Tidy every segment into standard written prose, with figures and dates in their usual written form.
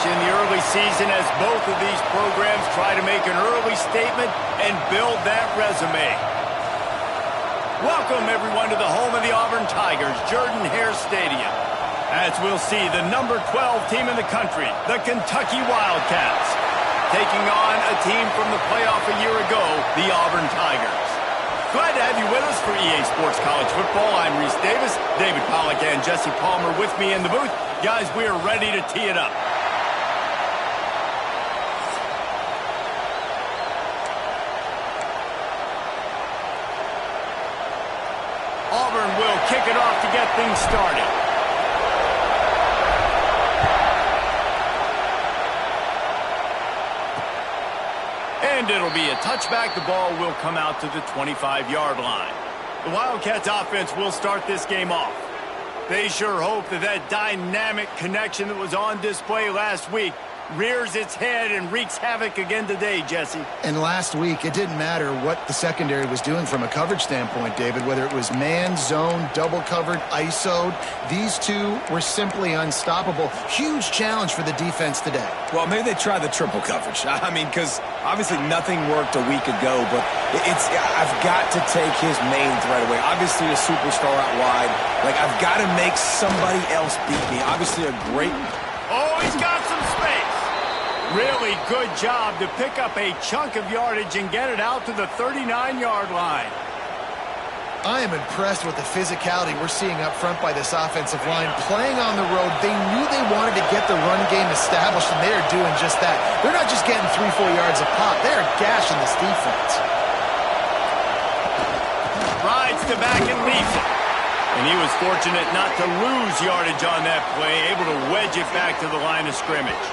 in the early season as both of these programs try to make an early statement and build that resume. Welcome, everyone, to the home of the Auburn Tigers, Jordan-Hare Stadium. As we'll see, the number 12 team in the country, the Kentucky Wildcats, taking on a team from the playoff a year ago, the Auburn Tigers. Glad to have you with us for EA Sports College Football. I'm Reese Davis, David Pollack and Jesse Palmer with me in the booth. Guys, we are ready to tee it up. Auburn will kick it off to get things started. And it'll be a touchback. The ball will come out to the 25-yard line. The Wildcats offense will start this game off. They sure hope that that dynamic connection that was on display last week rears its head and wreaks havoc again today, Jesse. And last week, it didn't matter what the secondary was doing from a coverage standpoint, David, whether it was man, zone, double covered, ISO'd. These two were simply unstoppable. Huge challenge for the defense today. Well, maybe they try the triple coverage. I mean, because obviously nothing worked a week ago, but I've got to take his main threat away. Obviously a superstar out wide. Like, I've got to make somebody else beat me. Obviously a great... Oh, he's got some space. Really good job to pick up a chunk of yardage and get it out to the 39-yard line. I am impressed with the physicality we're seeing up front by this offensive line. Playing on the road, they knew they wanted to get the run game established, and they're doing just that. They're not just getting 3-4 yards a pop. They're gashing this defense. Rides to back and leaves it. And he was fortunate not to lose yardage on that play, able to wedge it back to the line of scrimmage.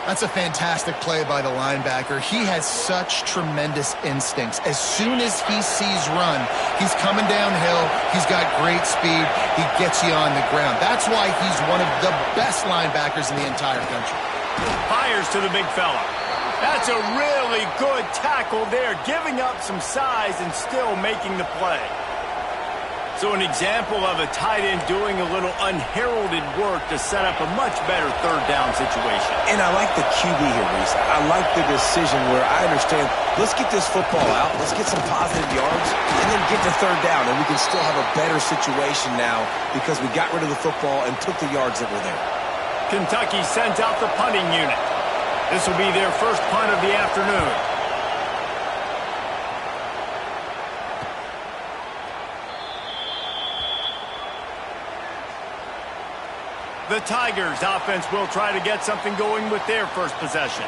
That's a fantastic play by the linebacker. He has such tremendous instincts. As soon as he sees run, he's coming downhill. He's got great speed. He gets you on the ground. That's why he's one of the best linebackers in the entire country. Fires to the big fella. That's a really good tackle there, giving up some size and still making the play. So an example of a tight end doing a little unheralded work to set up a much better third down situation. And I like the QB here, Reese. I like the decision where I understand, let's get this football out, let's get some positive yards, and then get to third down, and we can still have a better situation now because we got rid of the football and took the yards that were there. Kentucky sends out the punting unit. This will be their first punt of the afternoon. The Tigers offense will try to get something going with their first possession.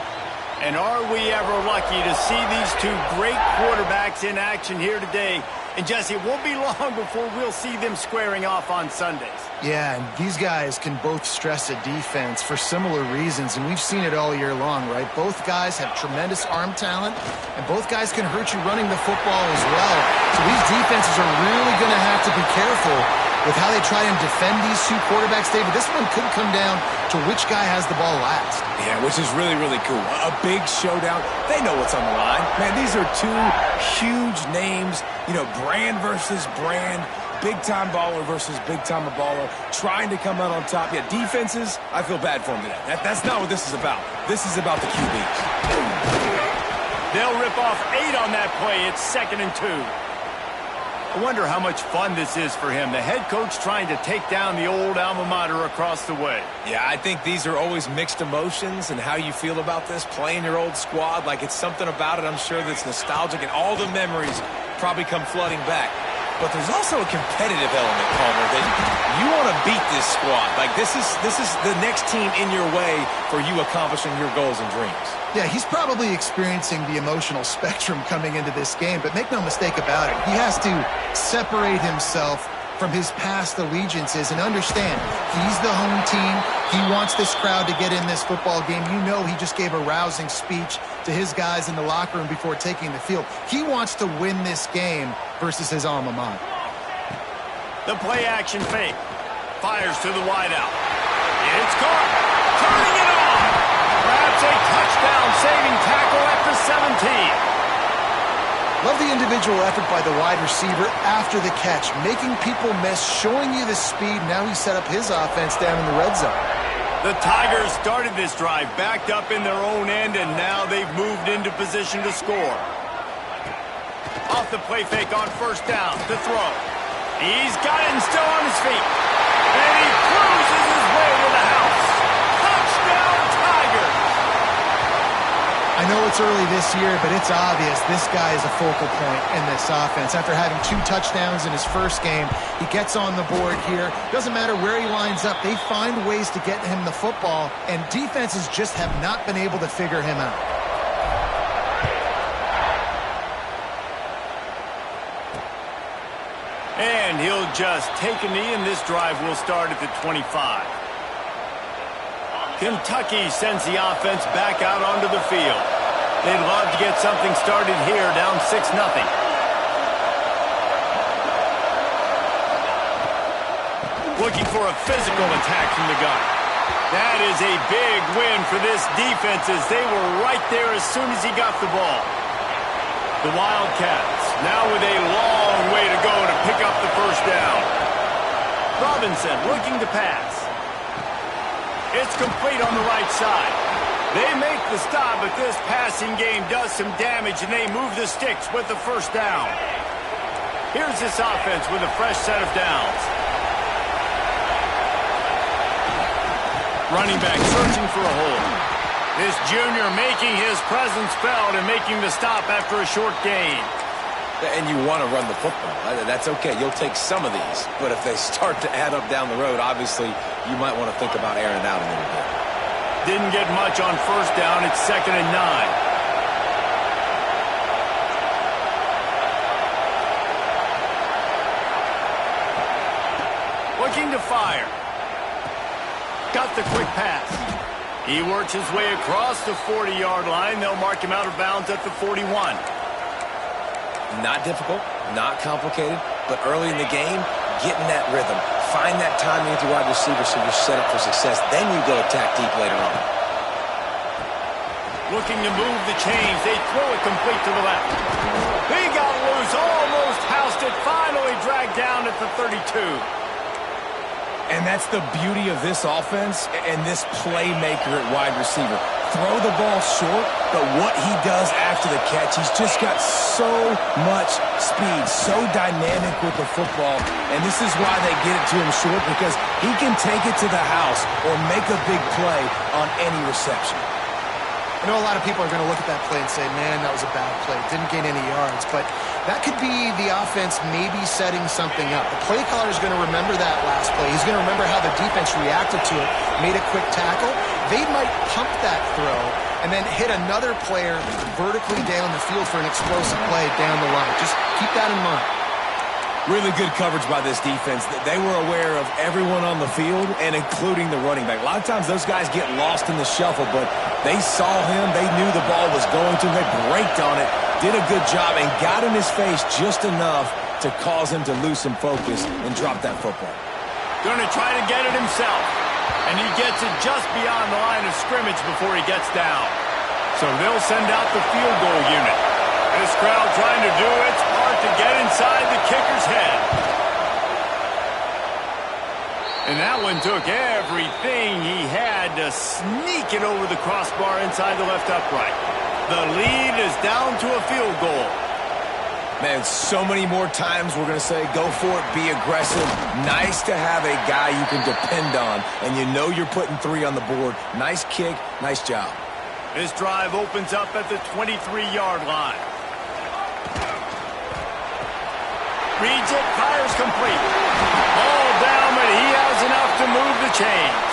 And are we ever lucky to see these two great quarterbacks in action here today? And Jesse, it won't be long before we'll see them squaring off on Sundays. Yeah, and these guys can both stress a defense for similar reasons, and we've seen it all year long, right? Both guys have tremendous arm talent, and both guys can hurt you running the football as well. So these defenses are really going to have to be careful with how they try and defend these two quarterbacks, David. This one could come down to which guy has the ball last. Yeah, which is really, really cool. A big showdown. They know what's on the line. Man, these are two huge names, you know, brand versus brand, big-time baller versus big-time baller, trying to come out on top. Yeah, defenses, I feel bad for them today. That's not what this is about. This is about the QBs. They'll rip off 8 on that play. It's 2nd and 2. I wonder how much fun this is for him. The head coach trying to take down the old alma mater across the way. Yeah, I think these are always mixed emotions and how you feel about this, playing your old squad. Like, it's something about it, I'm sure, that's nostalgic, and all the memories probably come flooding back. But there's also a competitive element, Palmer, that you want to beat this squad. Like, this is the next team in your way for you accomplishing your goals and dreams. Yeah, he's probably experiencing the emotional spectrum coming into this game, but make no mistake about it. He has to separate himself from his past allegiances and understand he's the home team. He wants this crowd to get in this football game. You know, he just gave a rousing speech to his guys in the locker room before taking the field. He wants to win this game versus his alma mater. The play action fake. Fires to the wideout. It's caught. Turning it on. Perhaps a touchdown-saving tackle at the 17. Love the individual effort by the wide receiver after the catch, making people miss, showing you the speed. Now he set up his offense down in the red zone. The Tigers started this drive backed up in their own end, and now they've moved into position to score. Off the play fake on first down to throw. He's got it and still on his feet. And he cruises his way to the house. Touchdown, Tigers! I know it's early this year, but it's obvious this guy is a focal point in this offense. After having 2 touchdowns in his first game, he gets on the board here. Doesn't matter where he lines up, they find ways to get him the football, and defenses just have not been able to figure him out. And he'll just take a knee, and this drive will start at the 25. Kentucky sends the offense back out onto the field. They'd love to get something started here, down 6-0. Looking for a physical attack from the gun. That is a big win for this defense, as they were right there as soon as he got the ball. The Wildcats now with a long way to go to pick up the first down. Robinson looking to pass. It's complete on the right side. They make the stop, but this passing game does some damage, and they move the sticks with the first down. Here's this offense with a fresh set of downs. Running back searching for a hole. This junior making his presence felt and making the stop after a short gain. And you want to run the football. That's okay. You'll take some of these. But if they start to add up down the road, obviously, you might want to think about airing it out a little bit. Didn't get much on first down. It's 2nd and 9. Looking to fire. Got the quick pass. He works his way across the 40-yard line. They'll mark him out of bounds at the 41. Not difficult, not complicated, but early in the game, get in that rhythm. Find that timing with your wide receiver so you're set up for success. Then you go attack deep later on. Looking to move the chains. They throw it complete to the left. He got loose, almost housed it, finally dragged down at the 32. And that's the beauty of this offense and this playmaker at wide receiver. Throw the ball short, but what he does after the catch, he's just got so much speed, so dynamic with the football, and this is why they get it to him short, because he can take it to the house or make a big play on any reception. I know a lot of people are going to look at that play and say, man, that was a bad play. Didn't gain any yards. But that could be the offense maybe setting something up. The play caller is going to remember that last play. He's going to remember how the defense reacted to it, made a quick tackle. They might pump that throw and then hit another player vertically down the field for an explosive play down the line. Just keep that in mind. Really good coverage by this defense. They were aware of everyone on the field, and including the running back. A lot of times those guys get lost in the shuffle, but they saw him. They knew the ball was going to. They braked on it, did a good job, and got in his face just enough to cause him to lose some focus and drop that football. Going to try to get it himself, and he gets it just beyond the line of scrimmage before he gets down. So they'll send out the field goal unit. This crowd trying to do its part to get inside the kicker's head. And that one took everything he had to sneak it over the crossbar inside the left upright. The lead is down to a field goal. Man, so many more times we're going to say, go for it, be aggressive. Nice to have a guy you can depend on, and you know you're putting 3 on the board. Nice kick, nice job. This drive opens up at the 23-yard line. Reads it, fires complete. Ball down, but he has enough to move the chains.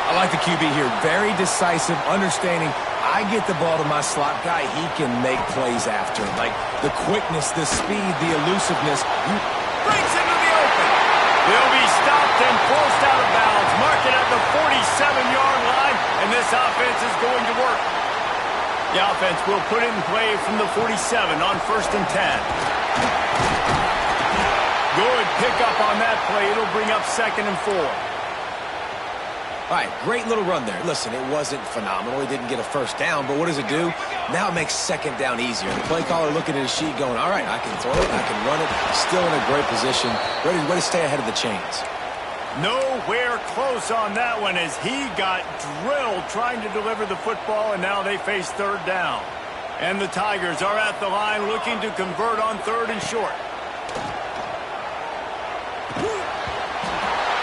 I like the QB here. Very decisive, understanding. I get the ball to my slot guy, he can make plays after. Like the quickness, the speed, the elusiveness. Brings him to the open. They'll be stopped and forced out of bounds. Mark it at the 47-yard line, and this offense is going to work. The offense will put it in play from the 47 on 1st and 10. Good pickup on that play. It'll bring up 2nd and 4. All right, great little run there. Listen, it wasn't phenomenal. He didn't get a first down, but what does it do? Now it makes 2nd down easier. The play caller looking at his sheet going, all right, I can throw it, I can run it. Still in a great position, ready to stay ahead of the chains. Nowhere close on that one as he got drilled trying to deliver the football, and now they face third down. And the Tigers are at the line looking to convert on third and short.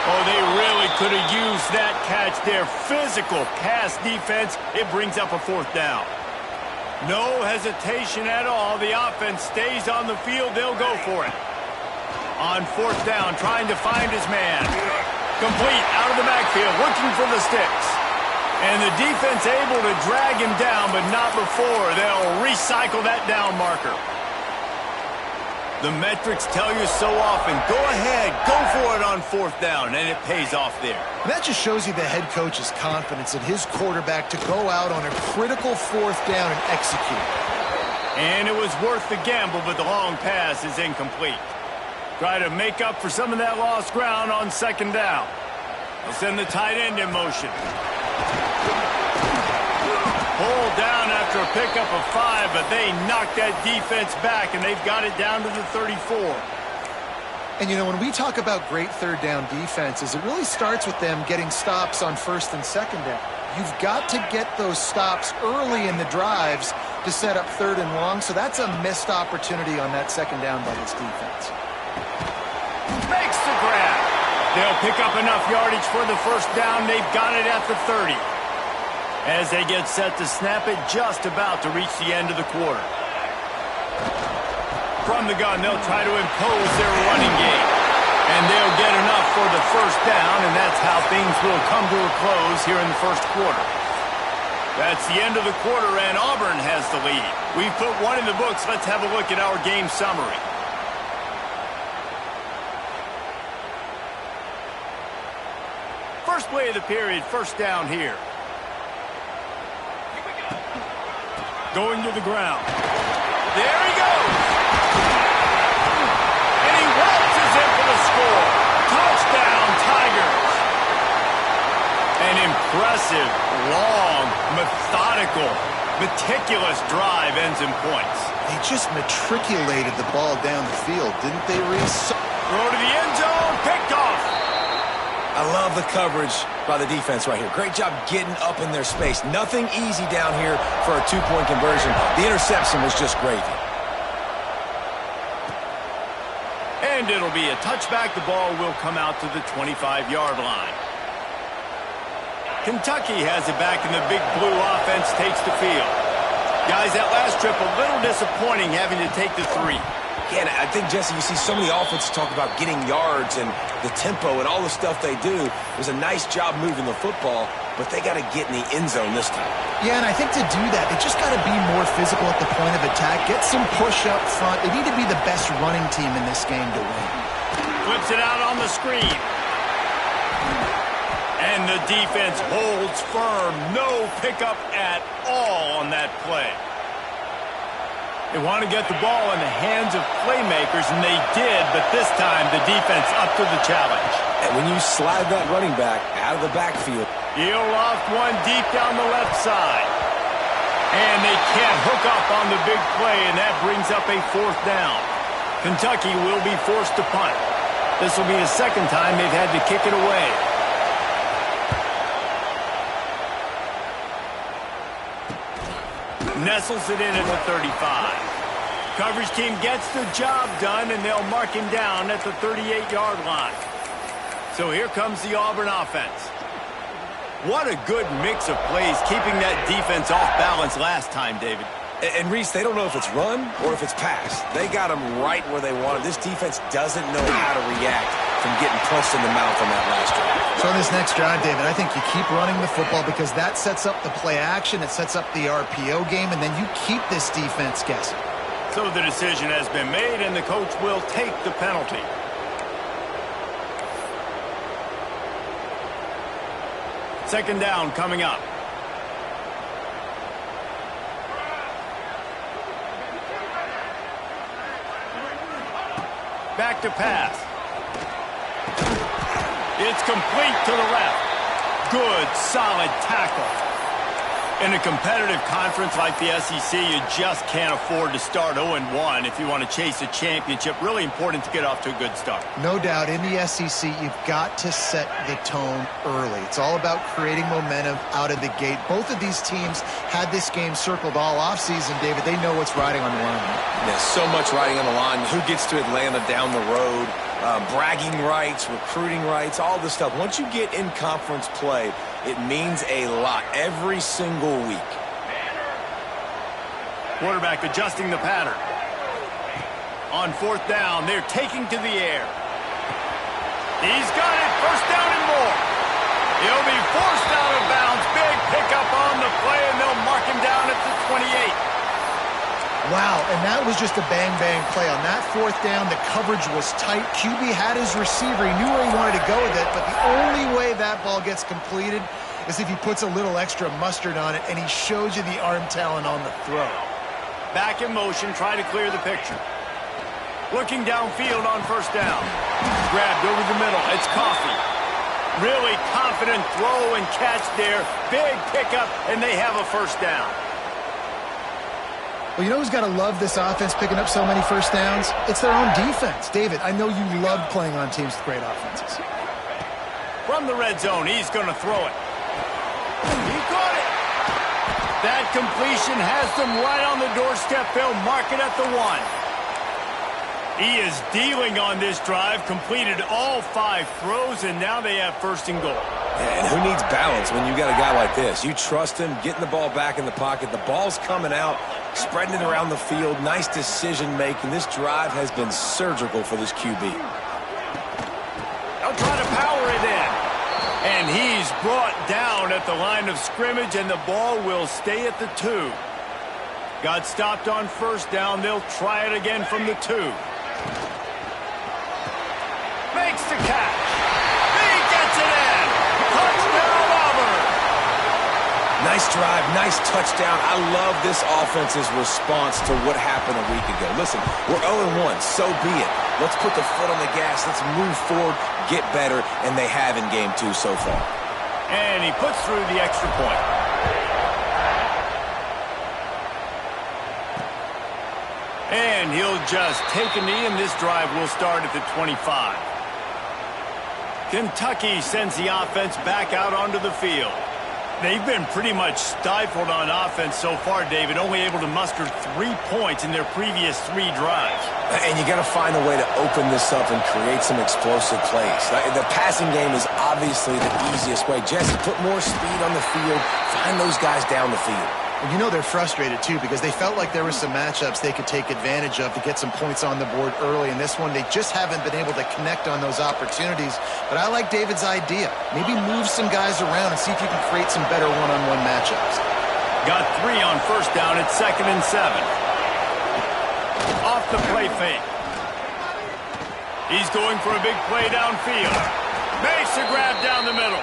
Oh, they really could have used that catch there. Physical pass defense. It brings up a fourth down. No hesitation at all. The offense stays on the field. They'll go for it. On fourth down, trying to find his man. Complete out of the backfield, looking for the sticks. And the defense able to drag him down, but not before. They'll recycle that down marker. The metrics tell you so often, go ahead, go for it on fourth down, and it pays off there. And that just shows you the head coach's confidence in his quarterback to go out on a critical fourth down and execute. And it was worth the gamble, but the long pass is incomplete. Try to make up for some of that lost ground on second down. They'll send the tight end in motion. Pulled down after a pickup of 5, but they knocked that defense back, and they've got it down to the 34. And, you know, when we talk about great third down defenses, it really starts with them getting stops on first and second down. You've got to get those stops early in the drives to set up third and long, so that's a missed opportunity on that second down by this defense. Makes the grab. They'll pick up enough yardage for the first down. They've got it at the 30. As they get set to snap it, just about to reach the end of the quarter. From the gun, they'll try to impose their running game. And they'll get enough for the first down, and that's how things will come to a close here in the first quarter. That's the end of the quarter, and Auburn has the lead. We've put one in the books. Let's have a look at our game summary. First play of the period, first down here. Going to the ground. There he goes. And he waltzes in for the score. Touchdown, Tigers. An impressive, long, methodical, meticulous drive ends in points. They just matriculated the ball down the field, didn't they, Reese? Throw to the end zone, picked off. I love the coverage by the defense right here. Great job getting up in their space. Nothing easy down here for a two-point conversion. The interception was just gravy. And it'll be a touchback. The ball will come out to the 25-yard line. Kentucky has it back, and the big blue offense takes the field. Guys, that last trip a little disappointing having to take the 3. Yeah, and I think, Jesse, you see so many offenses talk about getting yards and the tempo and all the stuff they do. It was a nice job moving the football, but they got to get in the end zone this time. Yeah, and I think to do that, they just got to be more physical at the point of attack, get some push up front. They need to be the best running team in this game to win. Flips it out on the screen. And the defense holds firm. No pickup at all on that play. They want to get the ball in the hands of playmakers, and they did, but this time the defense up to the challenge. And when you slide that running back out of the backfield. He'll loft one deep down the left side. And they can't hook up on the big play, and that brings up a fourth down. Kentucky will be forced to punt. This will be the second time they've had to kick it away. Nestles it in at the 35. Coverage team gets the job done, and they'll mark him down at the 38-yard line. So here comes the Auburn offense. What a good mix of plays, keeping that defense off balance last time, David. And Reese, they don't know if it's run or if it's pass. They got them right where they want it. This defense doesn't know how to react from getting punched in the mouth on that last drive. So on this next drive, David, I think you keep running the football because that sets up the play action, it sets up the RPO game, and then you keep this defense guessing. So the decision has been made, and the coach will take the penalty. Second down coming up. Back to pass. It's complete to the left. Good, solid tackle. In a competitive conference like the SEC, you just can't afford to start 0-1 if you want to chase a championship. Really important to get off to a good start. No doubt, in the SEC, you've got to set the tone early. It's all about creating momentum out of the gate. Both of these teams had this game circled all offseason, David. They know what's riding on the line. There's so much riding on the line. Who gets to Atlanta down the road? Bragging rights, recruiting rights, all this stuff. Once you get in conference play, it means a lot every single week. Quarterback adjusting the pattern. On fourth down, they're taking to the air. He's got it, first down and more. He'll be forced out of bounds. Big pickup on the play, and they'll mark him down at the 28. Wow, and that was just a bang-bang play. On that fourth down, the coverage was tight. QB had his receiver. He knew where he wanted to go with it, but the only way that ball gets completed is if he puts a little extra mustard on it, and he shows you the arm talent on the throw. Back in motion, try to clear the picture. Looking downfield on first down. Grabbed over the middle. It's Coffee. Really confident throw and catch there. Big pickup, and they have a first down. Well, you know who's got to love this offense picking up so many first downs? It's their own defense. David, I know you love playing on teams with great offenses. From the red zone, he's going to throw it. He caught it. That completion has them right on the doorstep. They'll mark it at the 1. He is dealing on this drive, completed all 5 throws, and now they have first and goal. Yeah, and who needs balance when you got a guy like this? You trust him, getting the ball back in the pocket. The ball's coming out, spreading it around the field. Nice decision-making. This drive has been surgical for this QB. They'll try to power it in. And he's brought down at the line of scrimmage, and the ball will stay at the 2. Got stopped on first down. They'll try it again from the 2. Makes the catch. He gets it in. Touchdown, Auburn. Nice drive, nice touchdown. I love this offense's response to what happened a week ago. Listen, we're 0-1, so be it. Let's put the foot on the gas. Let's move forward, get better, and they have in game 2 so far. And he puts through the extra point. And he'll just take a knee, and this drive will start at the 25. Kentucky sends the offense back out onto the field. They've been pretty much stifled on offense so far, David, only able to muster 3 points in their previous 3 drives. And you got to find a way to open this up and create some explosive plays. The passing game is obviously the easiest way. Jesse, put more speed on the field, find those guys down the field. And you know they're frustrated, too, because they felt like there were some matchups they could take advantage of to get some points on the board early. In this one, they just haven't been able to connect on those opportunities. But I like David's idea. Maybe move some guys around and see if you can create some better one-on-one matchups. Got 3 on first down at 2nd and 7. Off the play fake. He's going for a big play downfield. Makes a grab down the middle.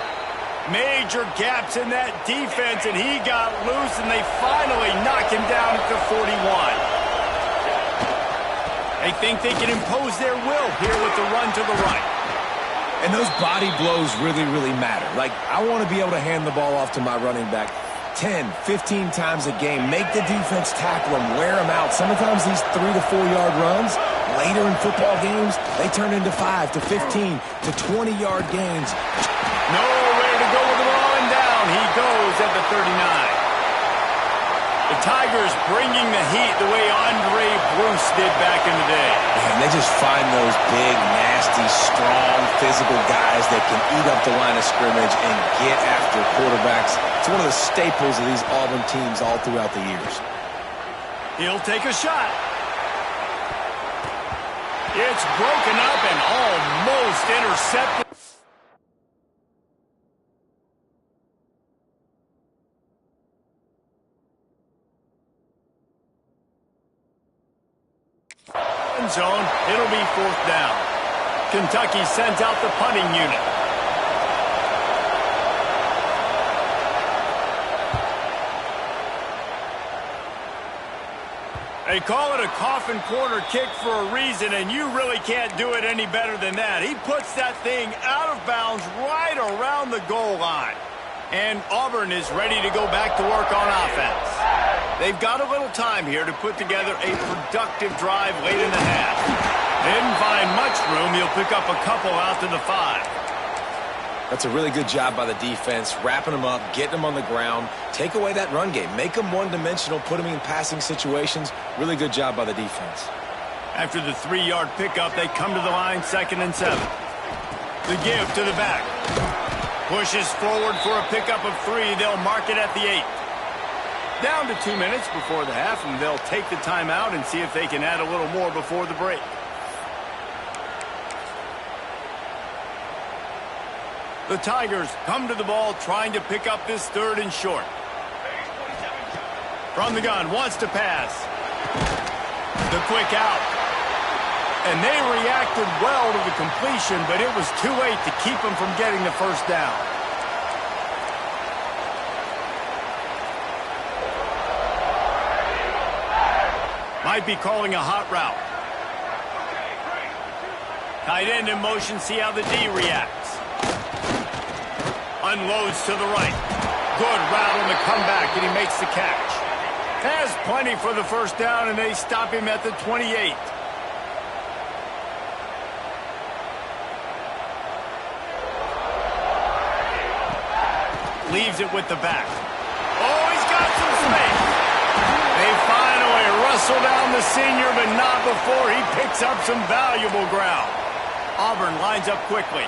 Major gaps in that defense, and he got loose, and they finally knock him down at the 41. They think they can impose their will here with the run to the right. And those body blows really, really matter. Like, I want to be able to hand the ball off to my running back 10, 15 times a game. Make the defense tackle them, wear them out. Sometimes these 3 to 4 yard runs, later in football games, they turn into 5 to 15 to 20 yard gains. No way to go with the ball and down. He goes at the 39. The Tigers bringing the heat the way Andre Bruce did back in the day. And they just find those big, nasty, strong, physical guys that can eat up the line of scrimmage and get after quarterbacks. It's one of the staples of these Auburn teams all throughout the years. He'll take a shot. It's broken up and almost intercepted. Zone, it'll be 4th down. Kentucky sends out the punting unit. They call it a coffin corner kick for a reason, and you really can't do it any better than that. He puts that thing out of bounds right around the goal line. And Auburn is ready to go back to work on offense. They've got a little time here to put together a productive drive late in the half. They didn't find much room. He'll pick up a couple out to the 5. That's a really good job by the defense, wrapping them up, getting them on the ground. Take away that run game. Make them one-dimensional, put them in passing situations. Really good job by the defense. After the 3-yard pickup, they come to the line 2nd and 7. The give to the back. Pushes forward for a pickup of 3. They'll mark it at the 8. Down to 2 minutes before the half, and they'll take the timeout and see if they can add a little more before the break. The Tigers come to the ball trying to pick up this 3rd and short. From the gun, wants to pass. The quick out. And they reacted well to the completion, but it was too late to keep them from getting the first down. Might be calling a hot route. Tight end in motion, see how the D reacts. Unloads to the right. Good route on the comeback, and he makes the catch. Has plenty for the first down, and they stop him at the 28. Leaves it with the back. Oh, he's got some space. They finally wrestle down the senior, but not before he picks up some valuable ground. Auburn lines up quickly.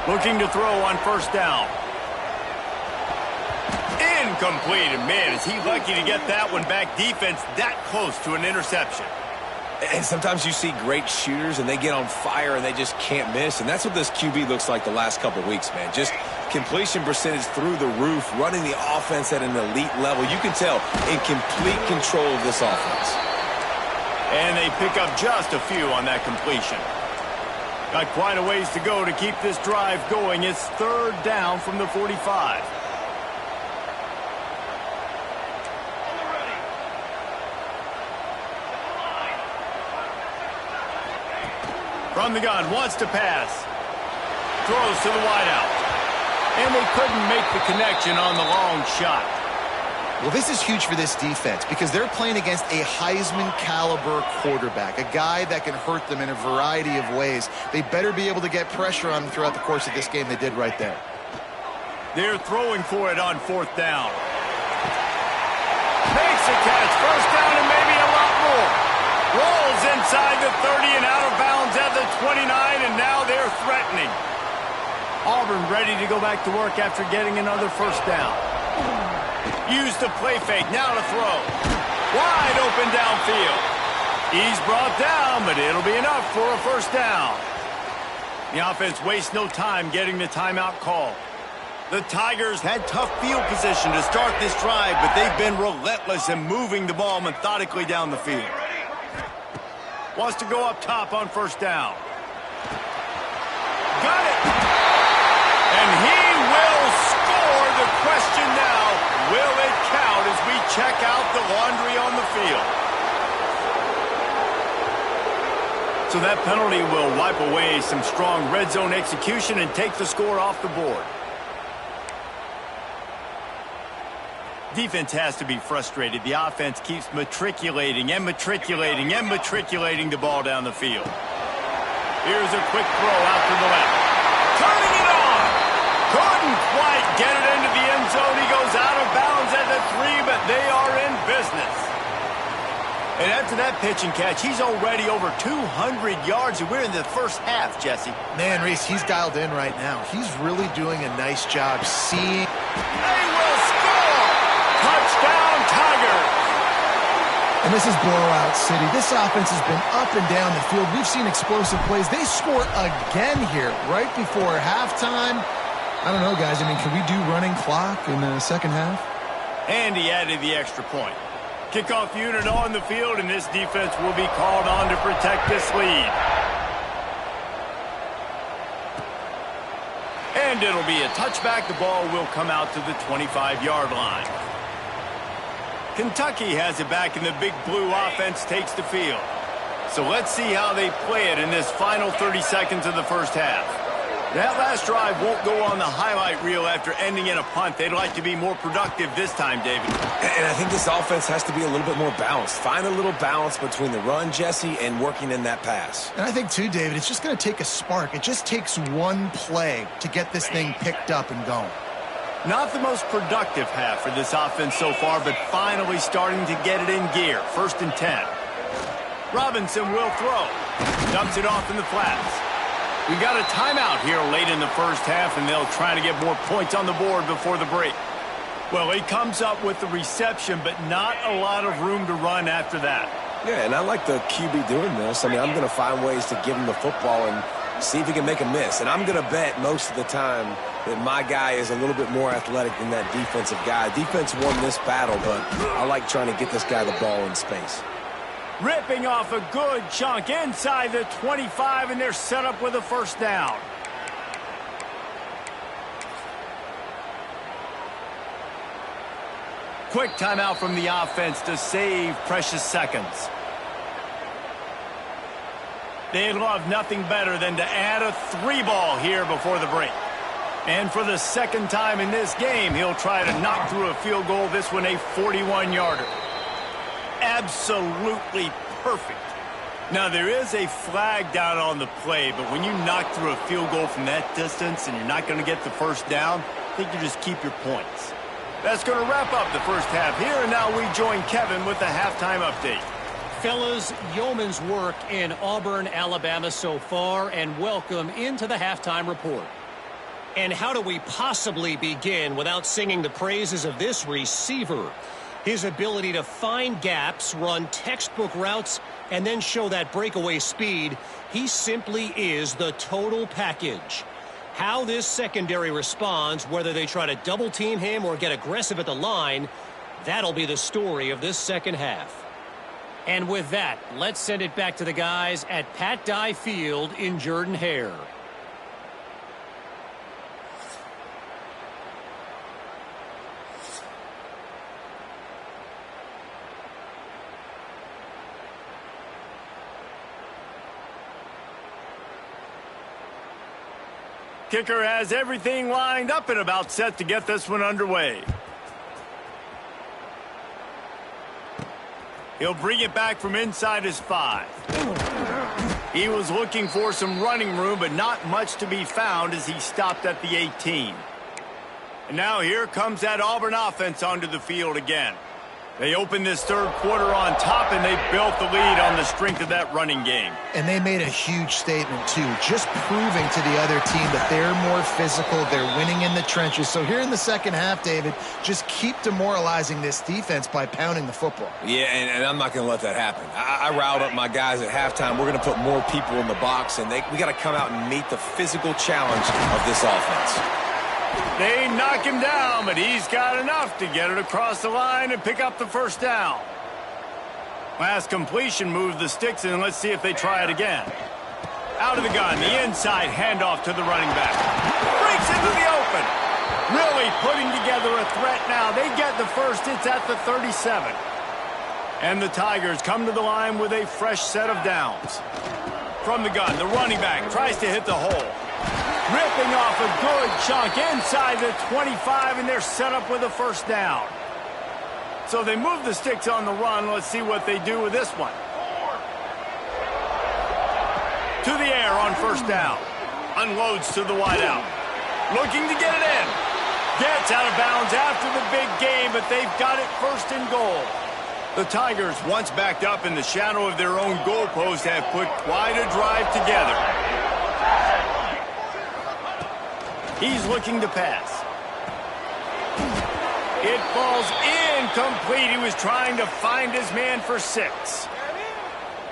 Looking to throw on first down. Incomplete. And man, is he lucky to get that one back. Defense that close to an interception. And sometimes you see great shooters, and they get on fire, and they just can't miss. And that's what this QB looks like the last couple of weeks, man. Just completion percentage through the roof, running the offense at an elite level. You can tell in complete control of this offense. And they pick up just a few on that completion. Got quite a ways to go to keep this drive going. It's 3rd down from the 45. From the gun, wants to pass. Throws to the wideout. And they couldn't make the connection on the long shot. Well, this is huge for this defense because they're playing against a Heisman-caliber quarterback, a guy that can hurt them in a variety of ways. They better be able to get pressure on them throughout the course of this game. They did right there. They're throwing for it on 4th down. Makes a catch. First down and maybe a lot more. Rolls inside the 30 and out of bounds at the 29, and now they're threatening. Auburn ready to go back to work after getting another first down. Use the play fake, now to throw. Wide open downfield. He's brought down, but it'll be enough for a first down. The offense wastes no time getting the timeout call. The Tigers had tough field position to start this drive, but they've been relentless in moving the ball methodically down the field. Wants to go up top on first down. Got it! And he will score. The question now, will it count as we check out the laundry on the field? So that penalty will wipe away some strong red zone execution and take the score off the board. Defense has to be frustrated. The offense keeps matriculating and matriculating and matriculating the ball down the field. Here's a quick throw out to the left. Turning it on! Couldn't quite get it into the end zone. He goes out of bounds at the 3, but they are in business. And after that pitch and catch, he's already over 200 yards, and we're in the first half, Jesse. Man, Reese, he's dialed in right now. He's really doing a nice job seeing. They will score! Touchdown, Tigers! And this is blowout city. This offense has been up and down the field. We've seen explosive plays. They score again here right before halftime. I don't know, guys. I mean, can we do running clock in the second half? And he added the extra point. Kickoff unit on the field, and this defense will be called on to protect this lead. And it'll be a touchback. The ball will come out to the 25-yard line. Kentucky has it back, and the big blue offense takes the field. So let's see how they play it in this final 30 seconds of the first half. That last drive won't go on the highlight reel after ending in a punt. They'd like to be more productive this time, David. And I think this offense has to be a little bit more balanced. Find a little balance between the run, Jesse, and working in that pass. And I think, too, David, it's just going to take a spark. It just takes one play to get this thing picked up and going. Not the most productive half for this offense so far, but finally starting to get it in gear. 1st and 10. Robinson will throw. Dumps it off in the flats. We got a timeout here late in the first half, and they'll try to get more points on the board before the break. Well, he comes up with the reception, but not a lot of room to run after that. Yeah, and I like the QB doing this. I mean, I'm going to find ways to give him the football and see if he can make a miss. And I'm going to bet most of the time that my guy is a little bit more athletic than that defensive guy. Defense won this battle, but I like trying to get this guy the ball in space. Ripping off a good chunk inside the 25, and they're set up with a first down. Quick timeout from the offense to save precious seconds. They'd love nothing better than to add a 3-ball here before the break. And for the second time in this game, he'll try to knock through a field goal, this one a 41-yarder. Absolutely perfect. Now, there is a flag down on the play, but when you knock through a field goal from that distance and you're not going to get the first down, I think you just keep your points. That's going to wrap up the first half here, and now we join Kevin with the halftime update. Fellas, yeoman's work in Auburn, Alabama so far, and welcome into the halftime report. And how do we possibly begin without singing the praises of this receiver? His ability to find gaps, run textbook routes, and then show that breakaway speed, he simply is the total package. How this secondary responds, whether they try to double-team him or get aggressive at the line, that'll be the story of this second half. And with that, let's send it back to the guys at Pat Dye Field in Jordan-Hare. Kicker has everything lined up and about set to get this one underway. He'll bring it back from inside his 5. He was looking for some running room, but not much to be found as he stopped at the 18. And now here comes that Auburn offense onto the field again. They opened this third quarter on top, and they built the lead on the strength of that running game. And they made a huge statement, too, just proving to the other team that they're more physical, they're winning in the trenches. So here in the second half, David, just keep demoralizing this defense by pounding the football. Yeah, and I'm not going to let that happen. I riled up my guys at halftime. We're going to put more people in the box, and we got to come out and meet the physical challenge of this offense. They knock him down, but he's got enough to get it across the line and pick up the first down. Last completion moved the sticks, and let's see if they try it again. Out of the gun, the inside handoff to the running back. Breaks into the open. Really putting together a threat now. They get the first. It's at the 37. And the Tigers come to the line with a fresh set of downs. From the gun, the running back tries to hit the hole. Ripping off a good chunk inside the 25, and they're set up with a first down. So they move the sticks on the run. Let's see what they do with this one. To the air on first down. Unloads to the wideout. Looking to get it in. Gets out of bounds after the big game, but they've got it first and goal. The Tigers, once backed up in the shadow of their own goalpost, have put quite a drive together. He's looking to pass. It falls incomplete. He was trying to find his man for 6.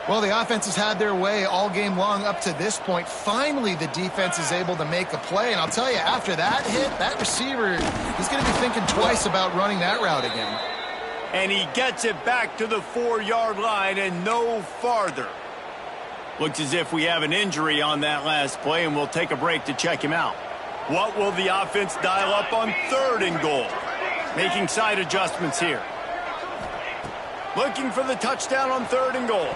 Well, the offense has had their way all game long up to this point. Finally, the defense is able to make a play. And I'll tell you, after that hit, that receiver, he's going to be thinking twice about running that route again. And he gets it back to the 4-yard line and no farther. Looks as if we have an injury on that last play, and we'll take a break to check him out. What will the offense dial up on 3rd and goal? Making side adjustments here. Looking for the touchdown on 3rd and goal.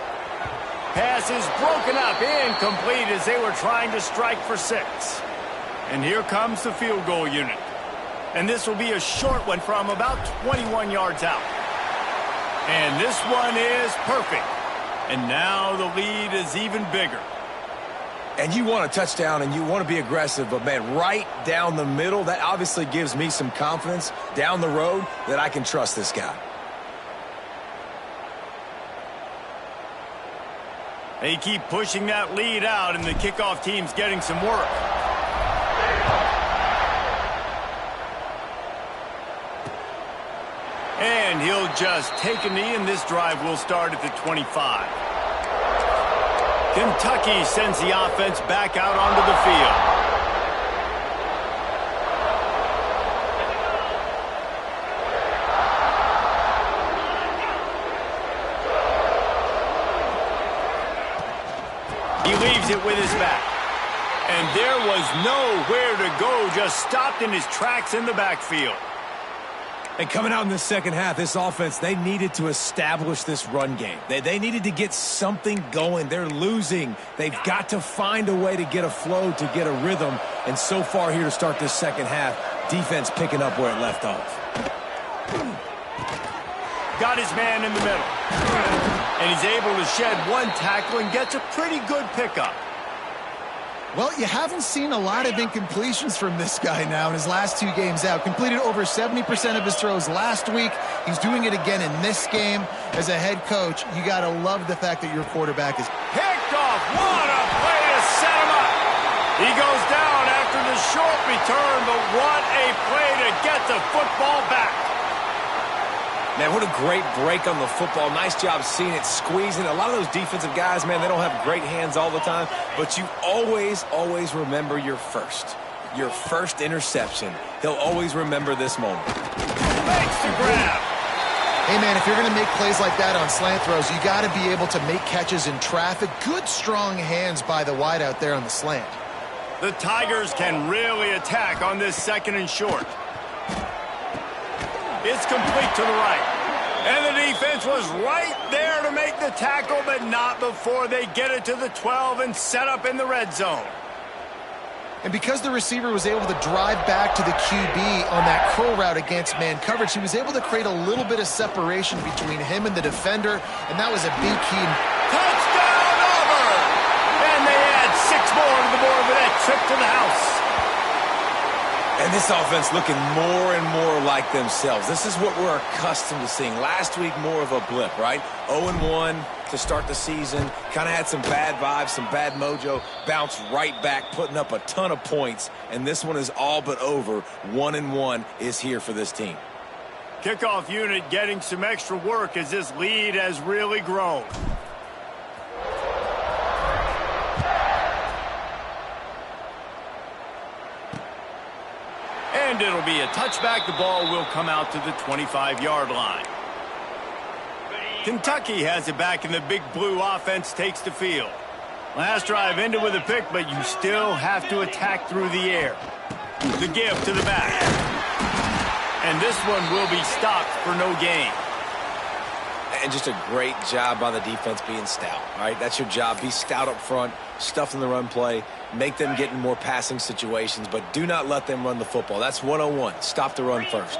Pass is broken up, incomplete as they were trying to strike for 6. And here comes the field goal unit. And this will be a short one from about 21 yards out. And this one is perfect. And now the lead is even bigger. And you want a touchdown and you want to be aggressive, but, man, right down the middle, that obviously gives me some confidence down the road that I can trust this guy. They keep pushing that lead out, and the kickoff team's getting some work. And he'll just take a knee, and this drive will start at the 25. Kentucky sends the offense back out onto the field. He leaves it with his back. And there was nowhere to go, just stopped in his tracks in the backfield. And coming out in the second half, this offense, they needed to establish this run game. They needed to get something going. They're losing. They've got to find a way to get a flow, to get a rhythm. And so far here to start this second half, defense picking up where it left off. Got his man in the middle. And he's able to shed one tackle and gets a pretty good pickup. Well, you haven't seen a lot of incompletions from this guy now in his last 2 games out. Completed over 70% of his throws last week. He's doing it again in this game. As a head coach, you got to love the fact that your quarterback is picked off. What a play to set him up. He goes down after the short return, but what a play to get the football back. Man, what a great break on the football. Nice job seeing it, squeezing. A lot of those defensive guys, man, they don't have great hands all the time, but you always remember your first interception. He'll always remember this moment. Makes the grab. Hey, man, if you're going to make plays like that on slant throws, you got to be able to make catches in traffic. Good, strong hands by the wide out there on the slant. The Tigers can really attack on this second and short. It's complete to the right. And the defense was right there to make the tackle, but not before they get it to the 12 and set up in the red zone. And because the receiver was able to drive back to the QB on that curl route against man coverage, he was able to create a little bit of separation between him and the defender, and that was a big key. Touchdown, Auburn! And they add 6 more to the board with that trip to the house. And this offense looking more and more like themselves. This is what we're accustomed to seeing. Last week, more of a blip, right? 0-1 to start the season. Kind of had some bad vibes, some bad mojo. Bounced right back, putting up a ton of points. And this one is all but over. 1-1 is here for this team. Kickoff unit getting some extra work as this lead has really grown. And it'll be a touchback. The ball will come out to the 25-yard line. Kentucky has it back, and the big blue offense takes the field. Last drive ended with a pick, but you still have to attack through the air. The give to the back. And this one will be stopped for no gain. And just a great job by the defense being stout, all right? That's your job. Be stout up front, stuff in the run play, make them get in more passing situations, but do not let them run the football. That's 101. Stop the run first.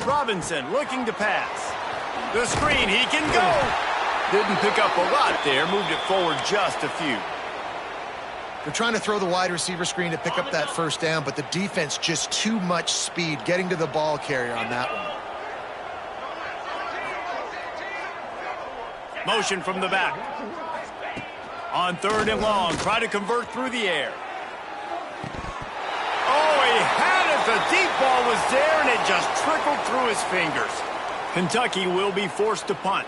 Robinson looking to pass. The screen, he can go. Didn't pick up a lot there, moved it forward just a few. They're trying to throw the wide receiver screen to pick up that first down, but the defense just too much speed getting to the ball carrier on that one. Motion from the back. On 3rd and long, try to convert through the air. Oh, he had it. The deep ball was there, and it just trickled through his fingers. Kentucky will be forced to punt.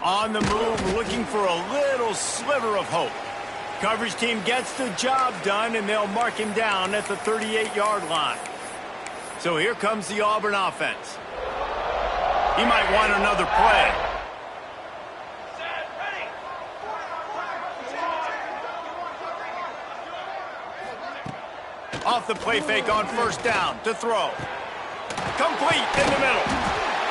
On the move, looking for a little sliver of hope. Coverage team gets the job done, and they'll mark him down at the 38-yard line. So here comes the Auburn offense. He might want another play. Off the play fake on first down to throw. Complete in the middle.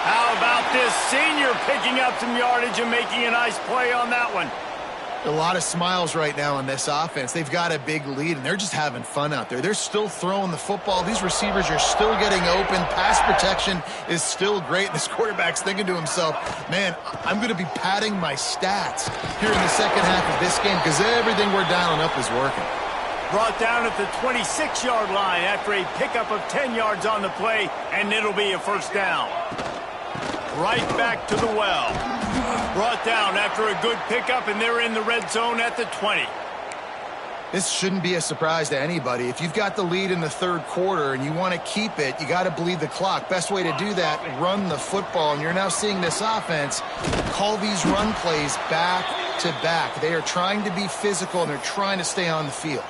How about this senior picking up some yardage and making a nice play on that one? A lot of smiles right now on this offense. They've got a big lead, and they're just having fun out there. They're still throwing the football. These receivers are still getting open. Pass protection is still great. This quarterback's thinking to himself, man, I'm going to be padding my stats here in the second half of this game because everything we're dialing up is working. Brought down at the 26-yard line after a pickup of 10 yards on the play, and it'll be a first down. Right back to the well. Brought down after a good pickup, and they're in the red zone at the 20. This shouldn't be a surprise to anybody. If you've got the lead in the third quarter and you want to keep it, you got to bleed the clock. Best way to do that, run the football. And you're now seeing this offense call these run plays back to back. They are trying to be physical, and they're trying to stay on the field.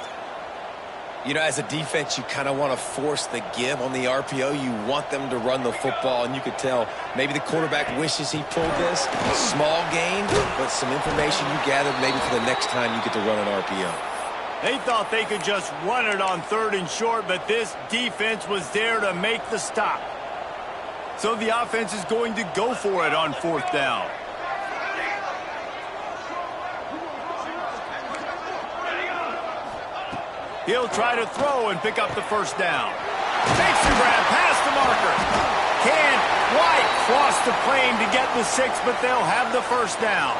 You know, as a defense, you kind of want to force the give on the RPO. You want them to run the football, and you could tell maybe the quarterback wishes he pulled this. Small gain, but some information you gathered maybe for the next time you get to run an RPO. They thought they could just run it on third and short, but this defense was there to make the stop. So the offense is going to go for it on fourth down. He'll try to throw and pick up the first down. Makes the grab past the marker. Can't quite cross the plane to get the 6, but they'll have the first down.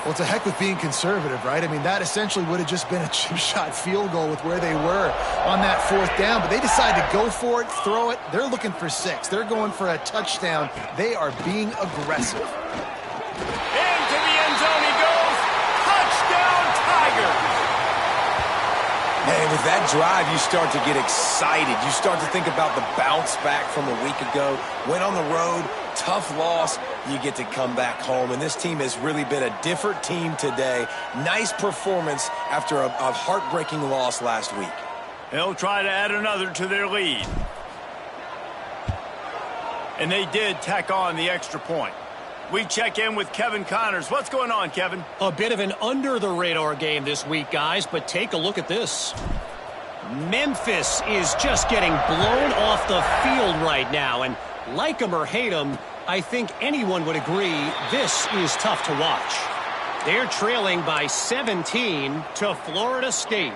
Well, it's a heck with being conservative, right? I mean, that essentially would have just been a chip shot field goal with where they were on that fourth down. But they decided to go for it, throw it. They're looking for 6. They're going for a touchdown. They are being aggressive. Into the end zone he goes. Touchdown, Tigers. Man, with that drive, you start to get excited. You start to think about the bounce back from a week ago. Went on the road, tough loss. You get to come back home, and this team has really been a different team today. Nice performance after a heartbreaking loss last week. They'll try to add another to their lead. And they did tack on the extra point. We check in with Kevin Connors. What's going on, Kevin? A bit of an under-the-radar game this week, guys, but take a look at this. Memphis is just getting blown off the field right now, and like them or hate them, I think anyone would agree this is tough to watch. They're trailing by 17 to Florida State.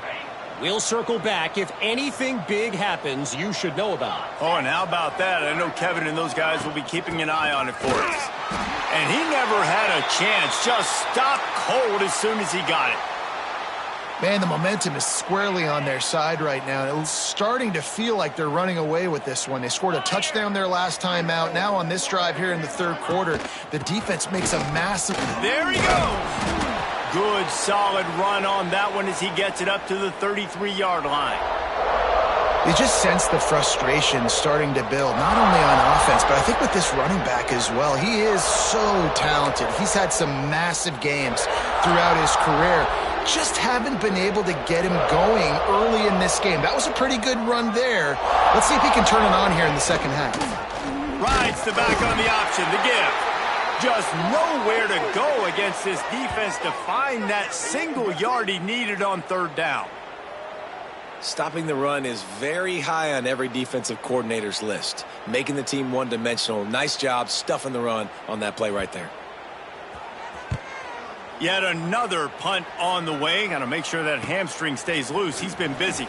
We'll circle back if anything big happens you should know about. Oh, and how about that? I know Kevin and those guys will be keeping an eye on it for us. And he never had a chance. Just stopped cold as soon as he got it. Man, the momentum is squarely on their side right now. It's starting to feel like they're running away with this one. They scored a touchdown their last time out. Now on this drive here in the third quarter, the defense makes a massive... There he goes! Good, solid run on that one as he gets it up to the 33-yard line. You just sense the frustration starting to build, not only on offense, but I think with this running back as well. He is so talented. He's had some massive games throughout his career. Just haven't been able to get him going early in this game. That was a pretty good run there. Let's see if he can turn it on here in the second half. Rides the back on the option, the give. Just nowhere to go against this defense to find that single yard he needed on third down. Stopping the run is very high on every defensive coordinator's list. Making the team one-dimensional. Nice job stuffing the run on that play right there. Yet another punt on the way. Got to make sure that hamstring stays loose. He's been busy.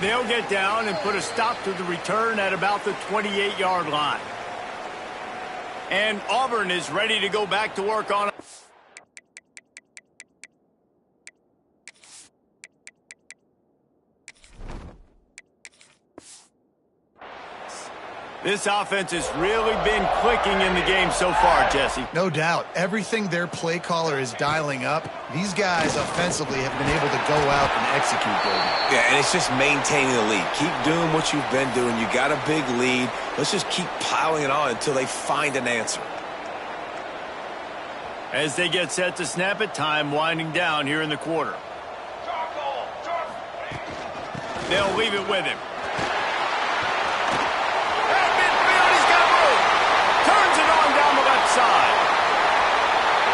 They'll get down and put a stop to the return at about the 28-yard line. And Auburn is ready to go back to work on it. This offense has really been clicking in the game so far, Jesse. No doubt. Everything their play caller is dialing up, these guys offensively have been able to go out and execute, baby. Yeah, and it's just maintaining the lead. Keep doing what you've been doing. You got a big lead. Let's just keep piling it on until they find an answer. As they get set to snap it, time winding down here in the quarter. They'll leave it with him. Side.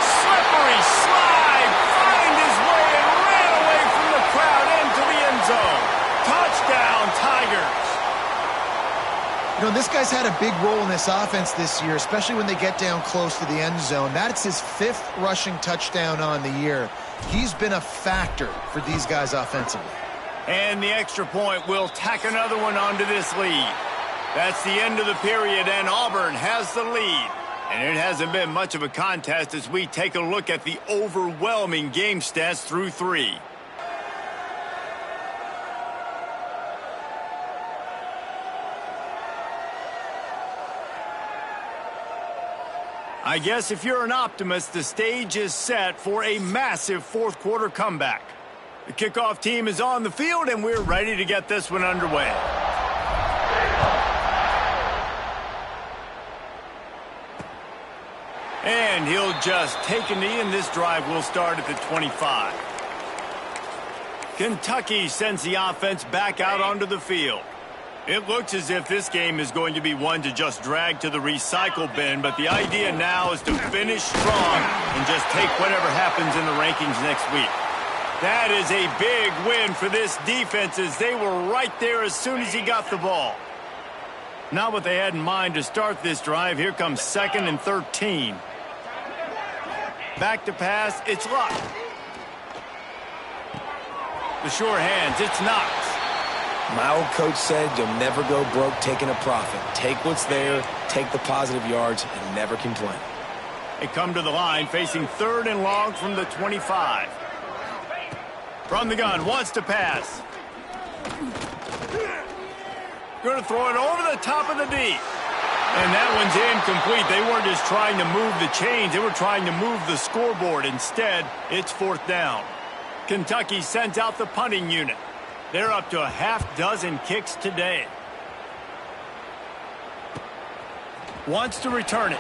Slippery slide, find his way and ran away from the crowd into the end zone. You know, this guy's had a big role in this offense this year, especially when they get down close to the end zone. That's his 5th rushing touchdown on the year. He's been a factor for these guys offensively. And the extra point will tack another one onto this lead. That's the end of the period, and Auburn has the lead. And it hasn't been much of a contest as we take a look at the overwhelming game stats through 3. I guess if you're an optimist, the stage is set for a massive fourth-quarter comeback. The kickoff team is on the field, and we're ready to get this one underway. And he'll just take a knee, and this drive will start at the 25. Kentucky sends the offense back out onto the field. It looks as if this game is going to be one to just drag to the recycle bin, but the idea now is to finish strong and just take whatever happens in the rankings next week. That is a big win for this defense as they were right there as soon as he got the ball. Not what they had in mind to start this drive. Here comes 2nd and 13. Back to pass, it's Luck. The sure hands, it's Knox. My old coach said you'll never go broke taking a profit. Take what's there, take the positive yards, and never complain. They come to the line facing 3rd and long from the 25. From the gun, wants to pass. Going to throw it over the top of the D. And that one's incomplete. They weren't just trying to move the chains. They were trying to move the scoreboard. Instead, it's 4th down. Kentucky sends out the punting unit. They're up to a half-dozen kicks today. Wants to return it.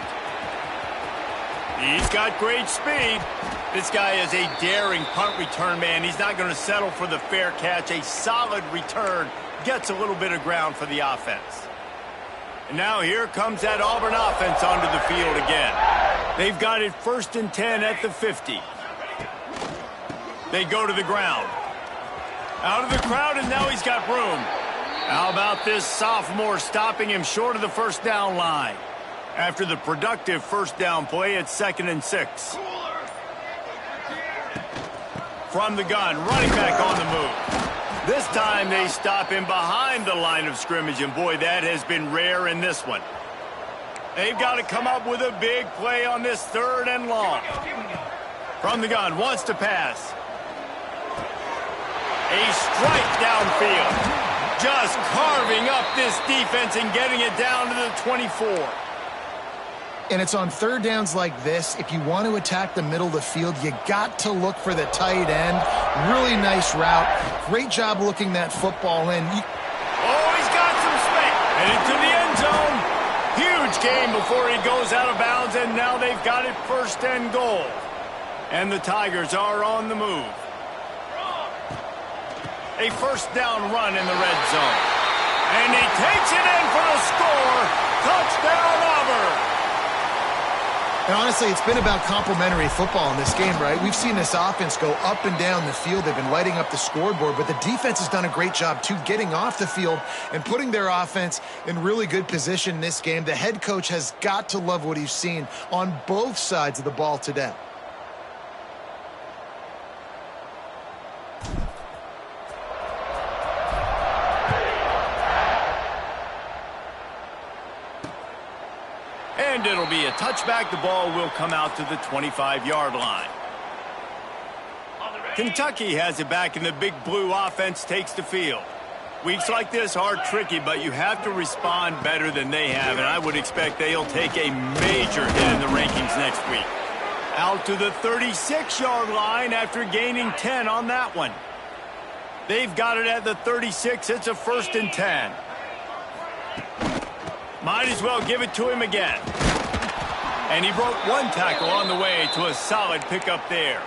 He's got great speed. This guy is a daring punt return man. He's not going to settle for the fair catch. A solid return gets a little bit of ground for the offense. And now here comes that Auburn offense onto the field again. They've got it 1st and 10 at the 50. They go to the ground. Out of the crowd, and now he's got room. How about this sophomore stopping him short of the 1st down line? After the productive 1st down play, it's 2nd and 6. From the gun, running back on the move. This time they stop him behind the line of scrimmage, and boy, that has been rare in this one. They've got to come up with a big play on this 3rd and long. From the gun, wants to pass. A strike downfield. Just carving up this defense and getting it down to the 24. And it's on 3rd downs like this. If you want to attack the middle of the field, you got to look for the tight end. Really nice route. Great job looking that football in. Oh, he's got some space. And into the end zone. Huge gain before he goes out of bounds, and now they've got it 1st and goal. And the Tigers are on the move. A 1st down run in the red zone. And he takes it in for the score. Touchdown, Auburn. And honestly, it's been about complementary football in this game, right? We've seen this offense go up and down the field. They've been lighting up the scoreboard, but the defense has done a great job, too, getting off the field and putting their offense in really good position in this game. The head coach has got to love what he's seen on both sides of the ball today. And it'll be a touchback. The ball will come out to the 25-yard line. Kentucky has it back, and the big blue offense takes the field. Weeks like this are tricky, but you have to respond better than they have, and I would expect they'll take a major hit in the rankings next week. Out to the 36-yard line after gaining 10 on that one. They've got it at the 36. It's a 1st and 10. Might as well give it to him again. And he broke 1 tackle on the way to a solid pickup there.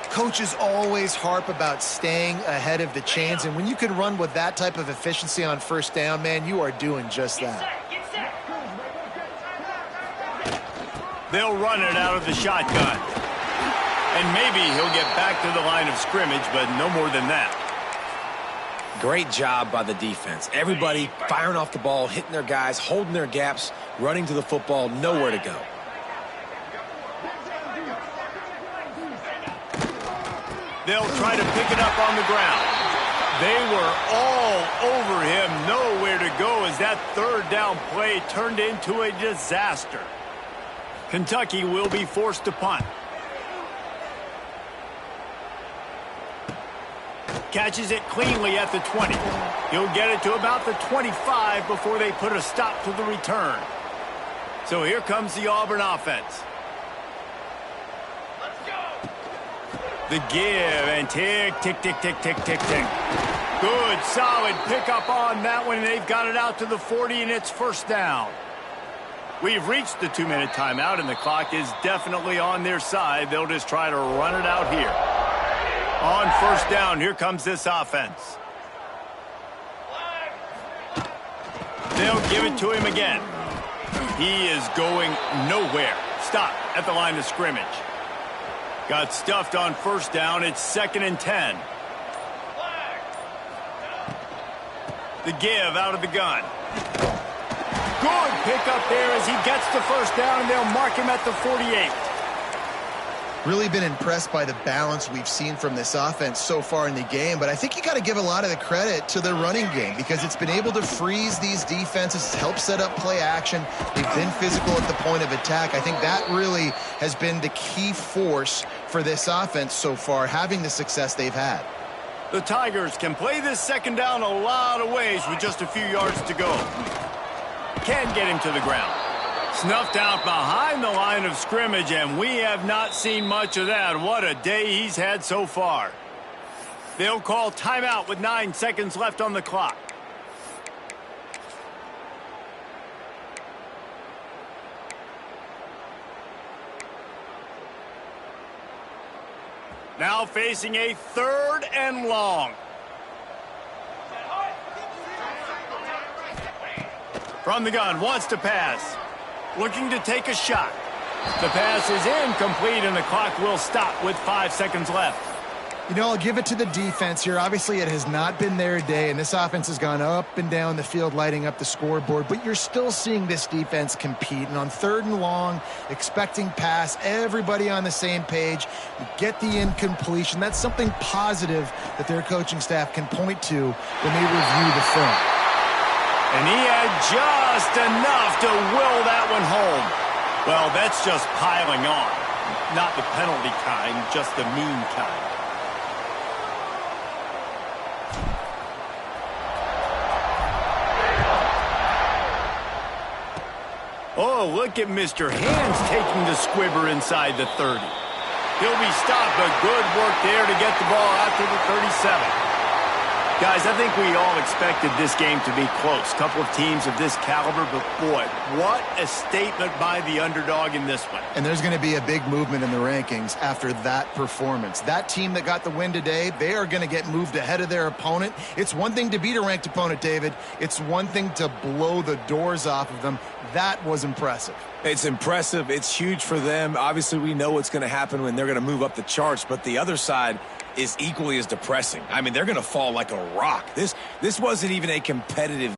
Coaches always harp about staying ahead of the chains, and when you can run with that type of efficiency on 1st down, man, you are doing just that. They'll run it out of the shotgun. And maybe he'll get back to the line of scrimmage, but no more than that. Great job by the defense. Everybody firing off the ball, hitting their guys, holding their gaps, running to the football, nowhere to go. They'll try to pick it up on the ground. They were all over him, nowhere to go as that third down play turned into a disaster. Kentucky will be forced to punt. Catches it cleanly at the 20. He'll get it to about the 25 before they put a stop to the return. So here comes the Auburn offense. The give and tick, tick, tick, tick, tick, tick, tick. Good, solid pickup on that one. They've got it out to the 40, and it's first down. We've reached the 2-minute timeout, and the clock is definitely on their side. They'll just try to run it out here. On first down, here comes this offense. They'll give it to him again. He is going nowhere. Stop at the line of scrimmage. Got stuffed on first down. It's 2nd and 10. The give out of the gun. Good pickup there as he gets the first down, and they'll mark him at the 48. Really been impressed by the balance we've seen from this offense so far in the game, but I think you got to give a lot of the credit to the running game because it's been able to freeze these defenses, help set up play action. They've been physical at the point of attack. I think that really has been the key force for this offense so far, having the success they've had. The Tigers can play this second down a lot of ways with just a few yards to go. Can't get him to the ground. Snuffed out behind the line of scrimmage, and we have not seen much of that. What a day he's had so far. They'll call timeout with 9 seconds left on the clock. Now facing a 3rd and long. From the gun, wants to pass. Looking to take a shot. The pass is incomplete, and the clock will stop with 5 seconds left. You know, I'll give it to the defense here. Obviously, it has not been their day, and this offense has gone up and down the field, lighting up the scoreboard, but you're still seeing this defense compete. And on 3rd and long, expecting pass, everybody on the same page, you get the incompletion. That's something positive that their coaching staff can point to when they review the film. And he had just enough to will that one home. Well, that's just piling on. Not the penalty kind, just the mean kind. Oh, look at Mr. Hands taking the squibber inside the 30. He'll be stopped, but good work there to get the ball out to the 37. Guys, I think we all expected this game to be close. Couple of teams of this caliber, but boy, what a statement by the underdog in this one. And there's going to be a big movement in the rankings after that performance. That team that got the win today, they are going to get moved ahead of their opponent. It's one thing to beat a ranked opponent, David. It's one thing to blow the doors off of them. That was impressive. It's impressive. It's huge for them. Obviously, we know what's going to happen when they're going to move up the charts, but the other side is equally as depressing. I mean, they're going to fall like a rock. This wasn't even a competitive